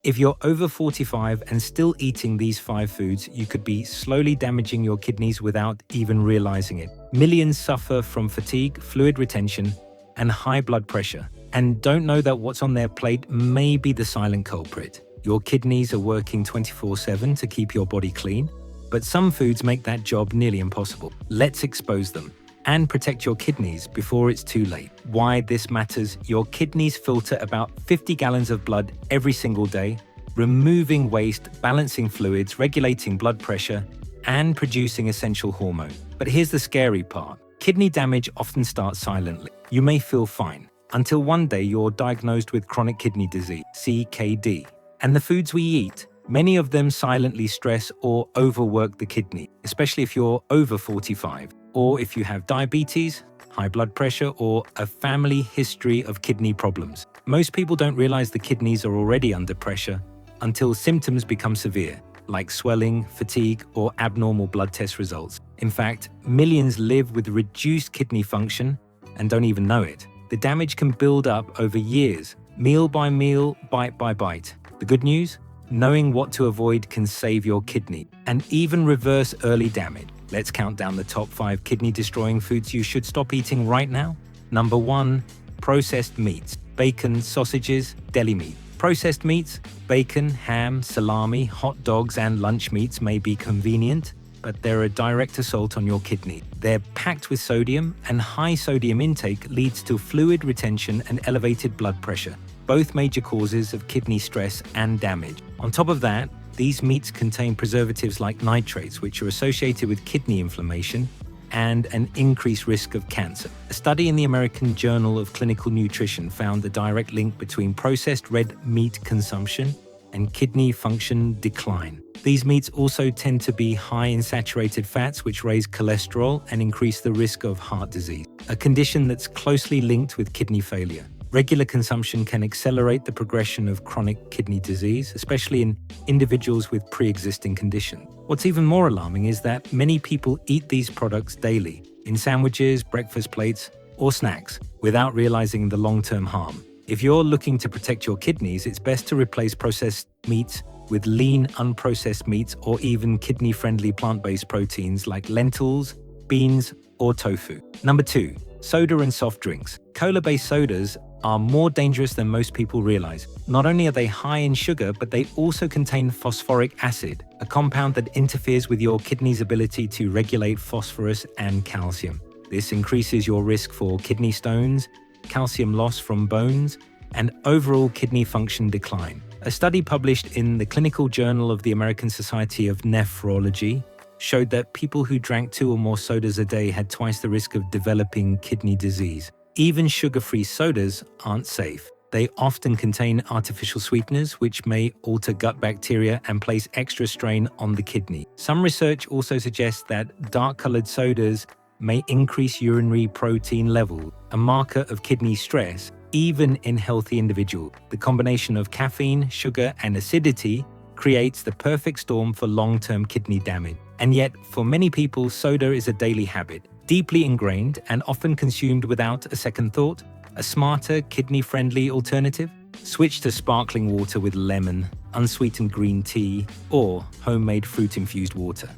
If you're over 45 and still eating these 5 foods, you could be slowly damaging your kidneys without even realizing it. Millions suffer from fatigue, fluid retention, and high blood pressure, and don't know that what's on their plate may be the silent culprit. Your kidneys are working 24/7 to keep your body clean, but some foods make that job nearly impossible. Let's expose them and protect your kidneys before it's too late. Why this matters: your kidneys filter about 50 gallons of blood every single day, removing waste, balancing fluids, regulating blood pressure, and producing essential hormone. But here's the scary part. Kidney damage often starts silently. You may feel fine until one day you're diagnosed with chronic kidney disease, CKD. And the foods we eat, many of them silently stress or overwork the kidney, especially if you're over 45, or if you have diabetes, high blood pressure, or a family history of kidney problems. Most people don't realize the kidneys are already under pressure until symptoms become severe, like swelling, fatigue, or abnormal blood test results. In fact, millions live with reduced kidney function and don't even know it. The damage can build up over years, meal by meal, bite by bite. The good news? Knowing what to avoid can save your kidney and even reverse early damage. Let's count down the top 5 kidney-destroying foods you should stop eating right now. Number 1, processed meats, bacon, sausages, deli meat. Processed meats, bacon, ham, salami, hot dogs, and lunch meats may be convenient, but they're a direct assault on your kidney. They're packed with sodium, and high sodium intake leads to fluid retention and elevated blood pressure, both major causes of kidney stress and damage. On top of that, these meats contain preservatives like nitrates, which are associated with kidney inflammation and an increased risk of cancer. A study in the American Journal of Clinical Nutrition found a direct link between processed red meat consumption and kidney function decline. These meats also tend to be high in saturated fats, which raise cholesterol and increase the risk of heart disease, a condition that's closely linked with kidney failure. Regular consumption can accelerate the progression of chronic kidney disease, especially in individuals with pre-existing conditions. What's even more alarming is that many people eat these products daily, in sandwiches, breakfast plates, or snacks, without realizing the long-term harm. If you're looking to protect your kidneys, it's best to replace processed meats with lean, unprocessed meats or even kidney-friendly plant-based proteins like lentils, beans, or tofu. Number 2, soda and soft drinks. Cola-based sodas are more dangerous than most people realize. Not only are they high in sugar, but they also contain phosphoric acid, a compound that interferes with your kidney's ability to regulate phosphorus and calcium. This increases your risk for kidney stones, calcium loss from bones, and overall kidney function decline. A study published in the Clinical Journal of the American Society of Nephrology showed that people who drank 2 or more sodas a day had twice the risk of developing kidney disease. Even sugar-free sodas aren't safe. They often contain artificial sweeteners, which may alter gut bacteria and place extra strain on the kidney. Some research also suggests that dark-colored sodas may increase urinary protein level, a marker of kidney stress, even in healthy individuals. The combination of caffeine, sugar, and acidity creates the perfect storm for long-term kidney damage. And yet, for many people, soda is a daily habit, deeply ingrained and often consumed without a second thought. A smarter, kidney-friendly alternative? Switch to sparkling water with lemon, unsweetened green tea, or homemade fruit-infused water.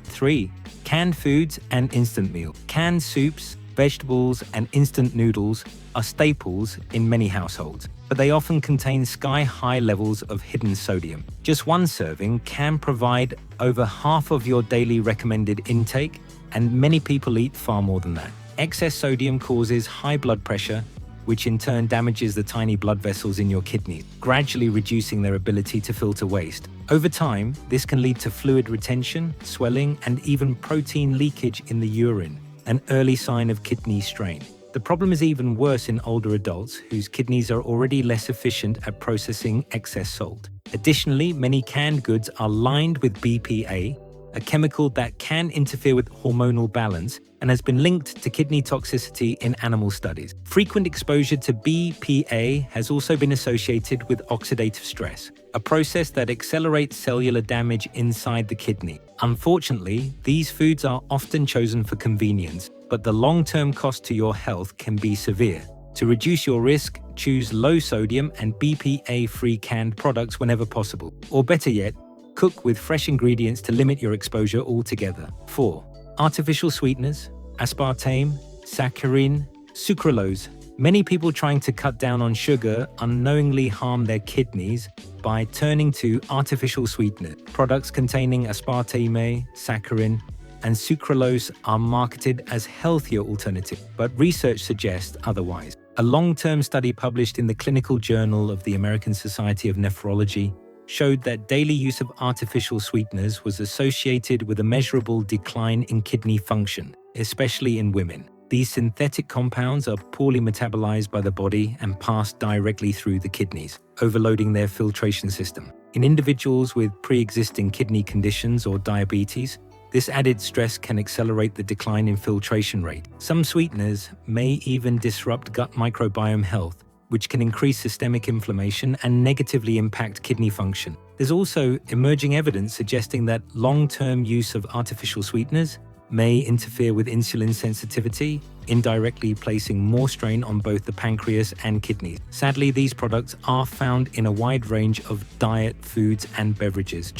3. Canned foods and instant meals. Canned soups, vegetables, and instant noodles are staples in many households, but they often contain sky-high levels of hidden sodium. Just one serving can provide over half of your daily recommended intake, and many people eat far more than that. Excess sodium causes high blood pressure, which in turn damages the tiny blood vessels in your kidneys, gradually reducing their ability to filter waste. Over time, this can lead to fluid retention, swelling, and even protein leakage in the urine, an early sign of kidney strain. The problem is even worse in older adults whose kidneys are already less efficient at processing excess salt. Additionally, many canned goods are lined with BPA, a chemical that can interfere with hormonal balance and has been linked to kidney toxicity in animal studies. Frequent exposure to BPA has also been associated with oxidative stress, a process that accelerates cellular damage inside the kidney. Unfortunately, these foods are often chosen for convenience, but the long-term cost to your health can be severe. To reduce your risk, choose low sodium and BPA-free canned products whenever possible. Or better yet, cook with fresh ingredients to limit your exposure altogether. 4. Artificial sweeteners, aspartame, saccharin, sucralose. Many people trying to cut down on sugar unknowingly harm their kidneys by turning to artificial sweeteners. Products containing aspartame, saccharin, and sucralose are marketed as healthier alternatives, but research suggests otherwise. A long-term study published in the Clinical Journal of the American Society of Nephrology showed that daily use of artificial sweeteners was associated with a measurable decline in kidney function, especially in women. These synthetic compounds are poorly metabolized by the body and pass directly through the kidneys, overloading their filtration system. In individuals with pre-existing kidney conditions or diabetes, this added stress can accelerate the decline in filtration rate. Some sweeteners may even disrupt gut microbiome health, which can increase systemic inflammation and negatively impact kidney function. There's also emerging evidence suggesting that long-term use of artificial sweeteners may interfere with insulin sensitivity, indirectly placing more strain on both the pancreas and kidneys. Sadly, these products are found in a wide range of diet, foods, and beverages,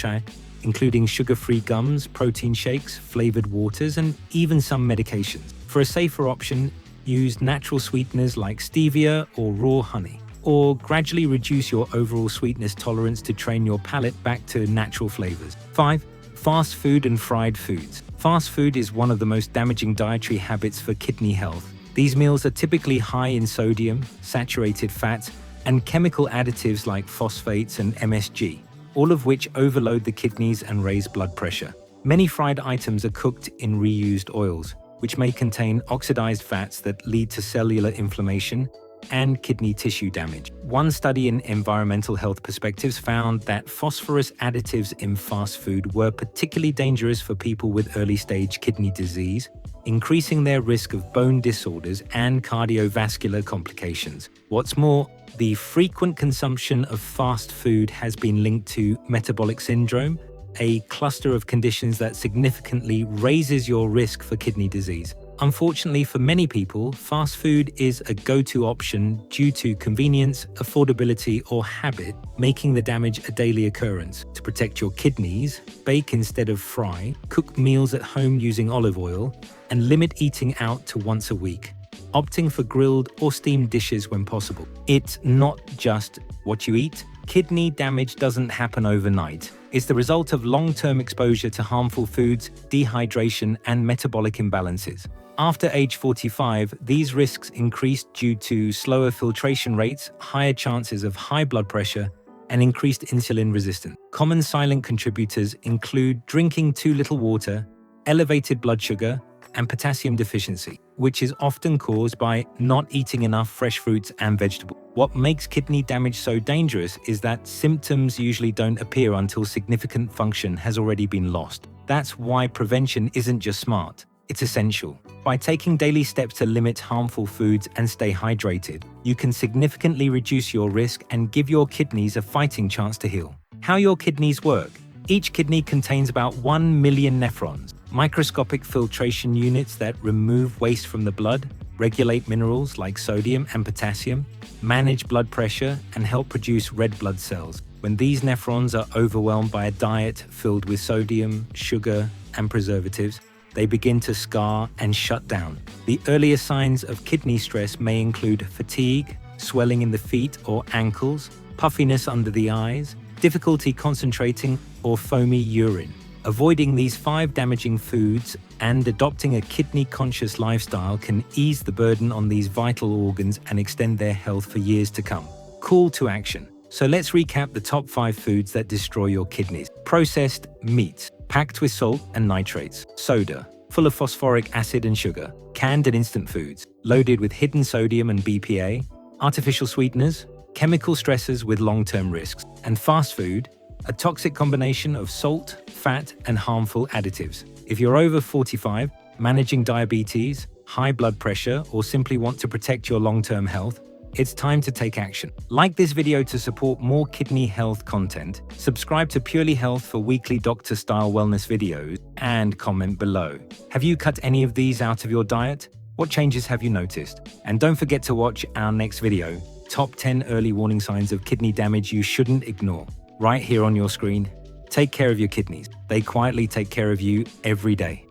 including sugar-free gums, protein shakes, flavored waters, and even some medications. For a safer option, use natural sweeteners like stevia or raw honey, or gradually reduce your overall sweetness tolerance to train your palate back to natural flavors. 5. Fast food and fried foods. Fast food is one of the most damaging dietary habits for kidney health. These meals are typically high in sodium, saturated fats, and chemical additives like phosphates and MSG, all of which overload the kidneys and raise blood pressure. Many fried items are cooked in reused oils, which may contain oxidized fats that lead to cellular inflammation and kidney tissue damage. One study in Environmental Health Perspectives found that phosphorus additives in fast food were particularly dangerous for people with early-stage kidney disease, increasing their risk of bone disorders and cardiovascular complications. What's more, the frequent consumption of fast food has been linked to metabolic syndrome, a cluster of conditions that significantly raises your risk for kidney disease. Unfortunately for many people, fast food is a go-to option due to convenience, affordability, or habit, making the damage a daily occurrence. To protect your kidneys, bake instead of fry, cook meals at home using olive oil, and limit eating out to once a week, opting for grilled or steamed dishes when possible. It's not just what you eat. Kidney damage doesn't happen overnight. It's the result of long-term exposure to harmful foods, dehydration, and metabolic imbalances. After age 45, these risks increase due to slower filtration rates, higher chances of high blood pressure, and increased insulin resistance. Common silent contributors include drinking too little water, elevated blood sugar, and potassium deficiency, which is often caused by not eating enough fresh fruits and vegetables. What makes kidney damage so dangerous is that symptoms usually don't appear until significant function has already been lost. That's why prevention isn't just smart, it's essential. By taking daily steps to limit harmful foods and stay hydrated, you can significantly reduce your risk and give your kidneys a fighting chance to heal. How your kidneys work. Each kidney contains about 1 million nephrons, microscopic filtration units that remove waste from the blood, regulate minerals like sodium and potassium, manage blood pressure, and help produce red blood cells. When these nephrons are overwhelmed by a diet filled with sodium, sugar, and preservatives, they begin to scar and shut down. The earliest signs of kidney stress may include fatigue, swelling in the feet or ankles, puffiness under the eyes, difficulty concentrating, or foamy urine. Avoiding these 5 damaging foods and adopting a kidney-conscious lifestyle can ease the burden on these vital organs and extend their health for years to come. Call to action. So let's recap the top 5 foods that destroy your kidneys. Processed meats, packed with salt and nitrates. Soda, full of phosphoric acid and sugar. Canned and instant foods, loaded with hidden sodium and BPA. Artificial sweeteners, chemical stressors with long-term risks. And fast food, a toxic combination of salt, fat, and harmful additives. If you're over 45, managing diabetes, high blood pressure, or simply want to protect your long-term health, it's time to take action. Like this video to support more kidney health content, subscribe to Purely Health for weekly doctor-style wellness videos, and comment below. Have you cut any of these out of your diet? What changes have you noticed? And don't forget to watch our next video, Top 10 Early Warning Signs of Kidney Damage You Shouldn't Ignore, right here on your screen. Take care of your kidneys. They quietly take care of you every day.